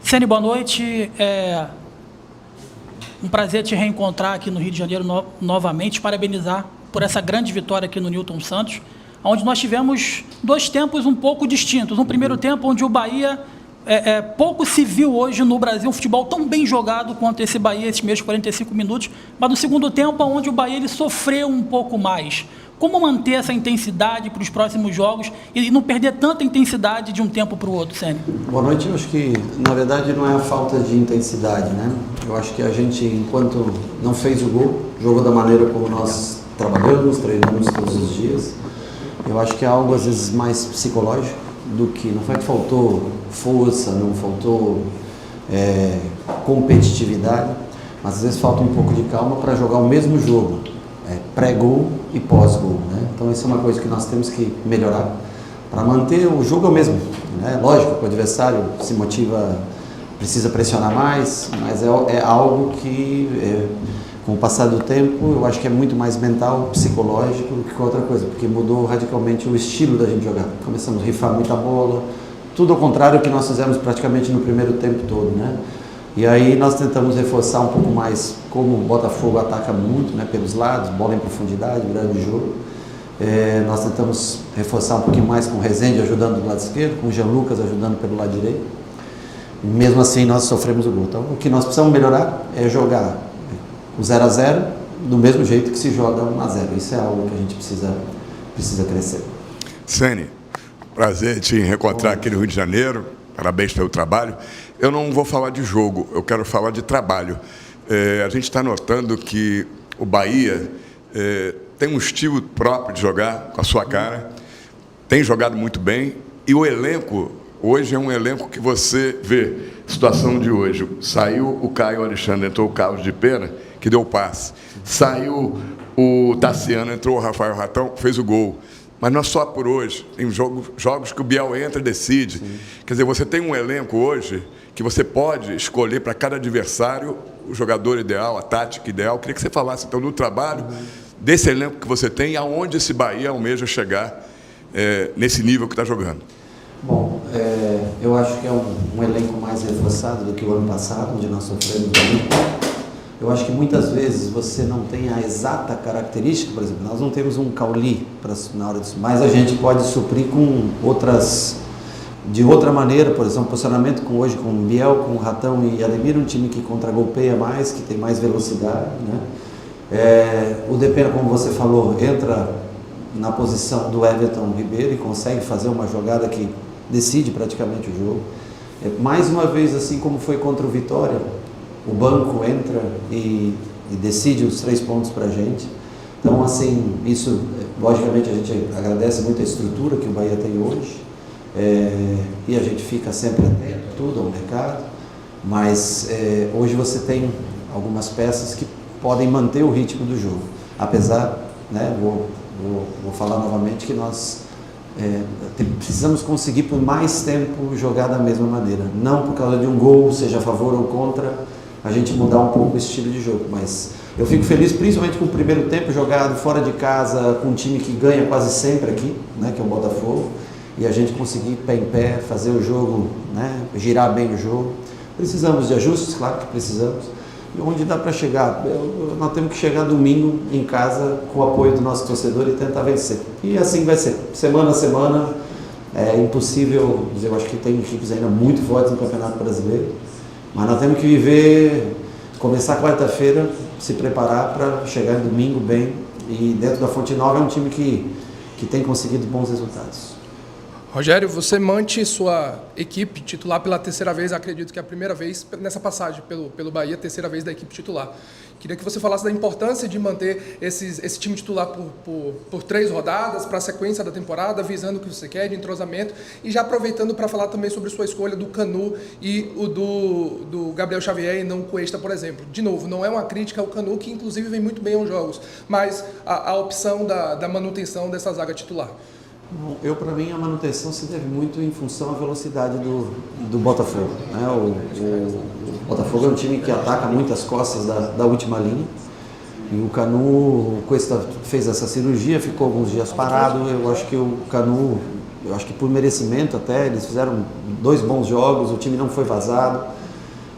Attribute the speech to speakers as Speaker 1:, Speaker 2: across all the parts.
Speaker 1: Ceni, boa noite. Um prazer te reencontrar aqui no Rio de Janeiro novamente, parabenizar por essa grande vitória aqui no Newton Santos, onde nós tivemos dois tempos um pouco distintos. Um primeiro tempo onde o Bahia, pouco se viu hoje no Brasil um futebol tão bem jogado quanto esse Bahia, esses mesmos 45 minutos, mas no segundo tempo onde o Bahia ele sofreu um pouco mais. Como manter essa intensidade para os próximos jogos e não perder tanta intensidade de um tempo para o outro, Ceni?
Speaker 2: Boa noite. Eu acho que, na verdade, não é a falta de intensidade, né? Eu acho que a gente, enquanto não fez o gol, jogou da maneira como nós trabalhamos, treinamos todos os dias. Eu acho que é algo, às vezes, mais psicológico do que... Não foi que faltou força, não faltou competitividade, mas às vezes falta um pouco de calma para jogar o mesmo jogo. Pré-gol e pós-gol, né? Então isso é uma coisa que nós temos que melhorar para manter o jogo mesmo, né? Lógico que o adversário se motiva, precisa pressionar mais, mas é algo que com o passar do tempo eu acho que é muito mais mental, psicológico do que outra coisa, porque mudou radicalmente o estilo da gente jogar. Começamos a rifar muita bola, tudo ao contrário do que nós fizemos praticamente no primeiro tempo todo, né? E aí nós tentamos reforçar um pouco mais, como o Botafogo ataca muito, né, pelos lados, bola em profundidade, grande jogo. Nós tentamos reforçar um pouquinho mais com o Rezende ajudando do lado esquerdo, com o Jean Lucas ajudando pelo lado direito. E mesmo assim nós sofremos o gol. Então o que nós precisamos melhorar é jogar o 0 a 0 do mesmo jeito que se joga 1 a 0. Isso é algo que a gente precisa crescer.
Speaker 3: Ceni, prazer te reencontrar aqui no Rio de Janeiro. Parabéns pelo trabalho. Eu não vou falar de jogo, eu quero falar de trabalho. A gente está notando que o Bahia tem um estilo próprio de jogar, com a sua cara, tem jogado muito bem, e o elenco, hoje é um elenco que você vê, situação de hoje, saiu o Caio Alexandre, entrou o Carlos de Pena, que deu o passe, saiu o Tassiano, entrou o Rafael Ratão, fez o gol. Mas não é só por hoje, tem jogos que o Biel entra e decide. Sim. Quer dizer, você tem um elenco hoje que você pode escolher para cada adversário o jogador ideal, a tática ideal. Queria que você falasse, então, do trabalho desse elenco que você tem e aonde esse Bahia almeja chegar nesse nível que está jogando.
Speaker 2: Bom, eu acho que é um elenco mais reforçado do que o ano passado, onde nós sofremos muito. Eu acho que muitas vezes você não tem a exata característica, por exemplo, nós não temos um Cauli na hora disso, mas a gente pode suprir com outras, de outra maneira, por exemplo, posicionamento hoje com o Biel, com o Ratão e Ademir, um time que contragolpeia mais, que tem mais velocidade, né? O Depena, como você falou, entra na posição do Everton Ribeiro e consegue fazer uma jogada que decide praticamente o jogo. Mais uma vez, assim como foi contra o Vitória, o banco entra e decide os 3 pontos para a gente. Então, assim, isso, logicamente, a gente agradece muito a estrutura que o Bahia tem hoje, e a gente fica sempre atento a tudo, ao mercado, mas hoje você tem algumas peças que podem manter o ritmo do jogo, apesar, né, vou falar novamente que nós precisamos conseguir por mais tempo jogar da mesma maneira, não por causa de um gol, seja a favor ou contra, a gente mudar um pouco o estilo de jogo, mas eu fico feliz principalmente com o primeiro tempo jogado fora de casa, com um time que ganha quase sempre aqui, né, que é o Botafogo, e a gente conseguir pé em pé, fazer o jogo, né, girar bem o jogo. Precisamos de ajustes, claro que precisamos, e onde dá para chegar, nós temos que chegar domingo em casa com o apoio do nosso torcedor e tentar vencer, e assim vai ser, semana a semana. É impossível dizer, eu acho que tem equipes ainda muito fortes no Campeonato Brasileiro, mas nós temos que viver, começar quarta-feira, se preparar para chegar domingo bem. E dentro da Fonte Nova é um time que tem conseguido bons resultados.
Speaker 4: Rogério, você mantém sua equipe titular pela terceira vez, acredito que é a primeira vez nessa passagem pelo Bahia, terceira vez da equipe titular. Queria que você falasse da importância de manter esse time titular por 3 rodadas, para a sequência da temporada, visando o que você quer, de entrosamento, e já aproveitando para falar também sobre sua escolha do Canu e o do Gabriel Xavier e não o Cuesta, por exemplo. De novo, não é uma crítica ao Canu, que inclusive vem muito bem aos jogos, mas a opção da manutenção dessa zaga titular.
Speaker 2: Para mim, a manutenção se deve muito em função da velocidade do Botafogo, né? O Botafogo é um time que ataca muitas costas da última linha, e o Canu, o Cuesta fez essa cirurgia, ficou alguns dias parado. Eu acho que o Canu eu acho que por merecimento até, eles fizeram 2 bons jogos, o time não foi vazado.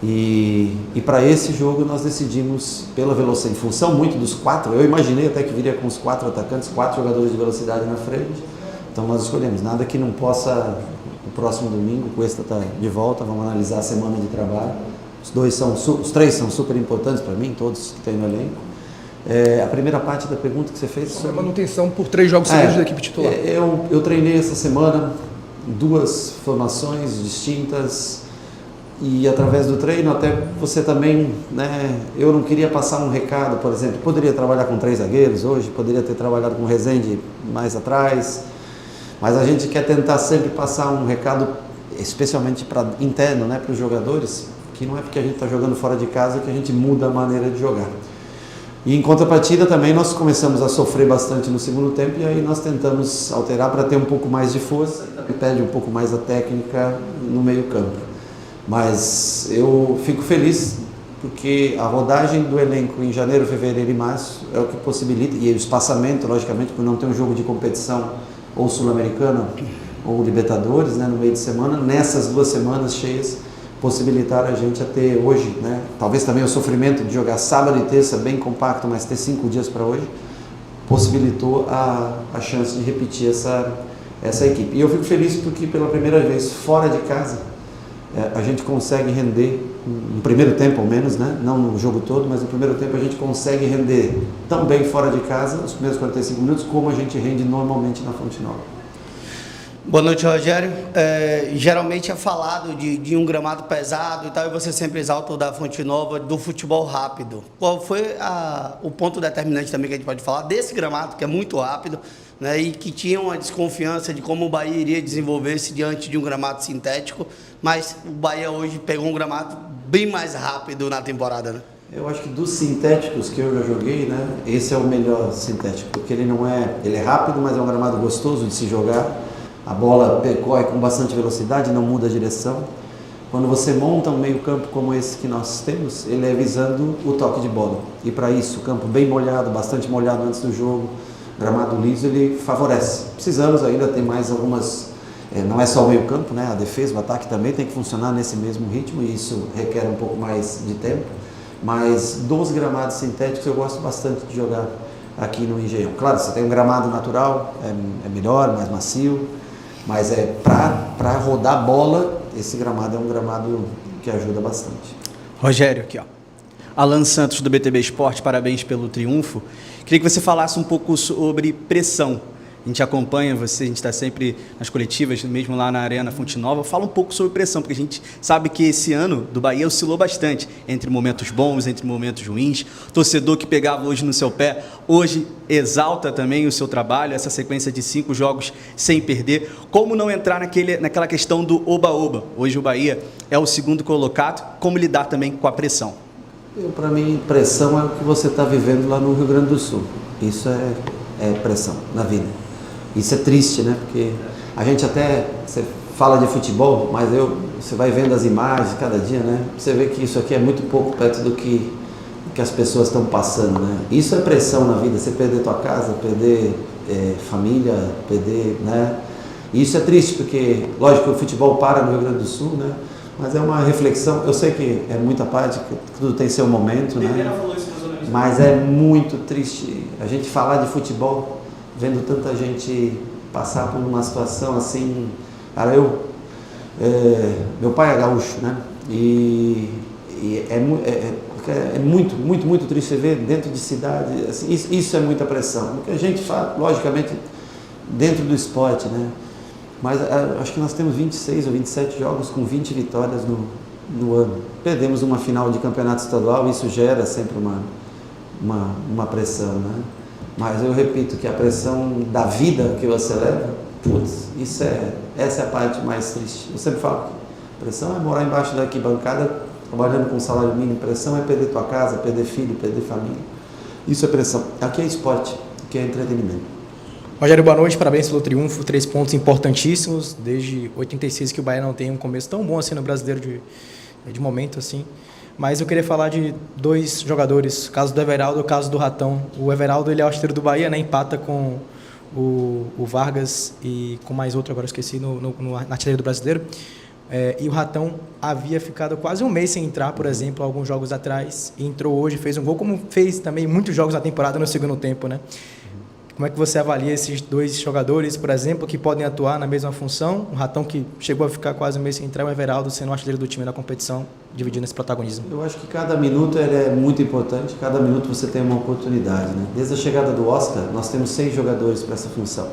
Speaker 2: E para esse jogo nós decidimos pela velocidade, em função muito dos 4, eu imaginei até que viria com os 4 atacantes, 4 jogadores de velocidade na frente. Então nós escolhemos, nada que não possa, no próximo domingo, o Cuesta está de volta, vamos analisar a semana de trabalho. Os 3 são super importantes para mim, todos que tem no elenco. A primeira parte da pergunta que você fez
Speaker 4: sobre a manutenção por 3 jogos seguidos da equipe titular.
Speaker 2: Eu treinei essa semana 2 formações distintas e através do treino até você também, né, eu não queria passar um recado, por exemplo, poderia trabalhar com 3 zagueiros hoje, poderia ter trabalhado com o Rezende mais atrás, mas a gente quer tentar sempre passar um recado, especialmente para interno, né, para os jogadores, que não é porque a gente está jogando fora de casa que a gente muda a maneira de jogar. E em contrapartida também nós começamos a sofrer bastante no segundo tempo e aí nós tentamos alterar para ter um pouco mais de força e perde um pouco mais a técnica no meio campo. Mas eu fico feliz porque a rodagem do elenco em janeiro, fevereiro e março é o que possibilita, e o espaçamento, logicamente, por não ter um jogo de competição ou Sul-Americana ou Libertadores, né, no meio de semana, nessas 2 semanas cheias, possibilitaram a gente a ter hoje, né, talvez também o sofrimento de jogar sábado e terça bem compacto, mas ter 5 dias para hoje, possibilitou a chance de repetir essa equipe. E eu fico feliz porque pela primeira vez fora de casa a gente consegue render, no primeiro tempo ao menos, né, não no jogo todo, mas no primeiro tempo a gente consegue render tão bem fora de casa, os primeiros 45 minutos, como a gente rende normalmente na Fonte Nova.
Speaker 5: Boa noite, Rogério. Geralmente é falado de um gramado pesado e tal, e você sempre exalta o da Fonte Nova, do futebol rápido. Qual foi o ponto determinante também que a gente pode falar desse gramado, que é muito rápido, né, e que tinha uma desconfiança de como o Bahia iria desenvolver-se diante de um gramado sintético, mas o Bahia hoje pegou um gramado bem mais rápido na temporada, né?
Speaker 2: Eu acho que dos sintéticos que eu já joguei, né, esse é o melhor sintético, porque ele é rápido, mas é um gramado gostoso de se jogar. A bola percorre com bastante velocidade, não muda a direção. Quando você monta um meio campo como esse que nós temos, ele é visando o toque de bola. E para isso, o campo bem molhado, bastante molhado antes do jogo, gramado liso, ele favorece. Precisamos ainda ter mais algumas... não é só o meio campo, né? A defesa, o ataque também tem que funcionar nesse mesmo ritmo e isso requer um pouco mais de tempo. Mas dos gramados sintéticos eu gosto bastante de jogar aqui no Engenhão. Claro, você tem um gramado natural, é melhor, mais macio. Mas para rodar bola, esse gramado é um gramado que ajuda bastante.
Speaker 6: Rogério, aqui ó. Alan Santos do BTB Esporte, parabéns pelo triunfo. Queria que você falasse um pouco sobre pressão. A gente acompanha você, a gente está sempre nas coletivas, mesmo lá na Arena Fonte Nova. Fala um pouco sobre pressão, porque a gente sabe que esse ano do Bahia oscilou bastante, entre momentos bons, entre momentos ruins. O torcedor que pegava hoje no seu pé, hoje exalta também o seu trabalho, essa sequência de 5 jogos sem perder. Como não entrar naquela questão do oba-oba? Hoje o Bahia é o 2º colocado. Como lidar também com a pressão?
Speaker 2: Para mim, pressão é o que você está vivendo lá no Rio Grande do Sul. Isso é pressão na vida. Isso é triste, né? Porque a gente você fala de futebol, mas você vai vendo as imagens cada dia, né? Você vê que isso aqui é muito pouco perto do que as pessoas estão passando, né? Isso é pressão na vida, você perder tua casa, perder família, perder, né? E isso é triste, porque, lógico que o futebol para no Rio Grande do Sul, né? Mas é uma reflexão, eu sei que é muita parte, que tudo tem seu momento, né? Mas é muito triste a gente falar de futebol vendo tanta gente passar por uma situação assim. Cara, meu pai é gaúcho, né? E é muito triste ver dentro de cidade, assim, isso é muita pressão. O que a gente faz, logicamente, dentro do esporte, né? Mas acho que nós temos 26 ou 27 jogos com 20 vitórias no ano. Perdemos uma final de campeonato estadual, isso gera sempre uma pressão, né? Mas eu repito que a pressão da vida que você leva, putz, essa é a parte mais triste. Eu sempre falo que pressão é morar embaixo da arquibancada, trabalhando com salário mínimo. Pressão é perder tua casa, perder filho, perder família. Isso é pressão. Aqui é esporte, aqui é entretenimento.
Speaker 7: Rogério, boa noite, parabéns pelo triunfo, 3 pontos importantíssimos, desde 86 que o Bahia não tem um começo tão bom assim no brasileiro de momento assim. Mas eu queria falar de 2 jogadores, o caso do Everaldo e o caso do Ratão. O Everaldo, ele é o artilheiro do Bahia, né? Empata com o Vargas e com mais outro, agora eu esqueci, na artilharia do Brasileiro. E o Ratão havia ficado quase um mês sem entrar, por exemplo, alguns jogos atrás, e entrou hoje, fez um gol, como fez também muitos jogos na temporada no segundo tempo, né? Como é que você avalia esses dois jogadores, por exemplo, que podem atuar na mesma função? O Ratão, que chegou a ficar quase um mês sem entrar, o Everaldo sendo o artilheiro do time na competição, dividindo esse protagonismo.
Speaker 2: Eu acho que cada minuto ele é muito importante, cada minuto você tem uma oportunidade, né? Desde a chegada do Oscar, nós temos 6 jogadores para essa função.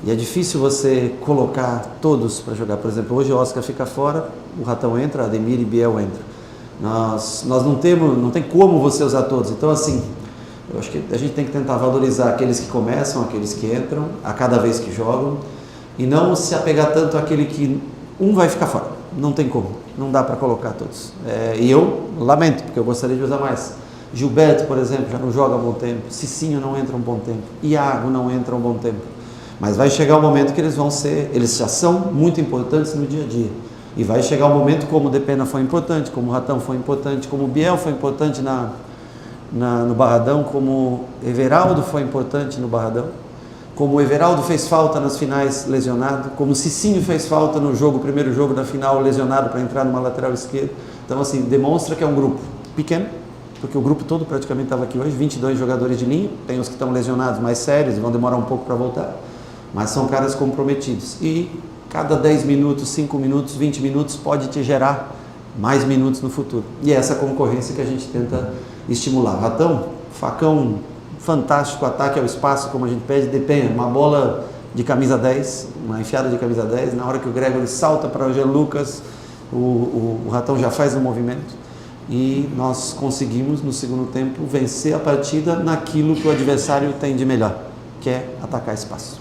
Speaker 2: E é difícil você colocar todos para jogar. Por exemplo, hoje o Oscar fica fora, o Ratão entra, Ademir e Biel entram. Nós não tem como você usar todos. Então, assim, eu acho que a gente tem que tentar valorizar aqueles que começam, aqueles que entram, a cada vez que jogam, e não se apegar tanto àquele que um vai ficar fora. Não tem como, não dá para colocar todos. E eu lamento, porque eu gostaria de usar mais. Gilberto, por exemplo, já não joga há um bom tempo. Cicinho não entra há um bom tempo. Iago não entra há um bom tempo. Mas vai chegar um momento que eles já são muito importantes no dia a dia. E vai chegar um momento como o Depena foi importante, como o Ratão foi importante, como o Biel foi importante no Barradão, como o Everaldo foi importante no Barradão, como o Everaldo fez falta nas finais lesionado, como o Cicinho fez falta no primeiro jogo da final lesionado para entrar numa lateral esquerda. Então, assim, demonstra que é um grupo pequeno, porque o grupo todo praticamente estava aqui hoje, 22 jogadores de linha, tem os que estão lesionados mais sérios, vão demorar um pouco para voltar. Mas são caras comprometidos. E cada 10 minutos, 5 minutos, 20 minutos pode te gerar mais minutos no futuro. E é essa concorrência que a gente tenta estimular. Ratão, facão fantástico, ataque ao espaço, como a gente pede, Depena, uma bola de camisa 10, uma enfiada de camisa 10, na hora que o Gregory salta para o Jean Lucas, o Ratão já faz o movimento. E nós conseguimos, no segundo tempo, vencer a partida naquilo que o adversário tem de melhor, que é atacar espaço.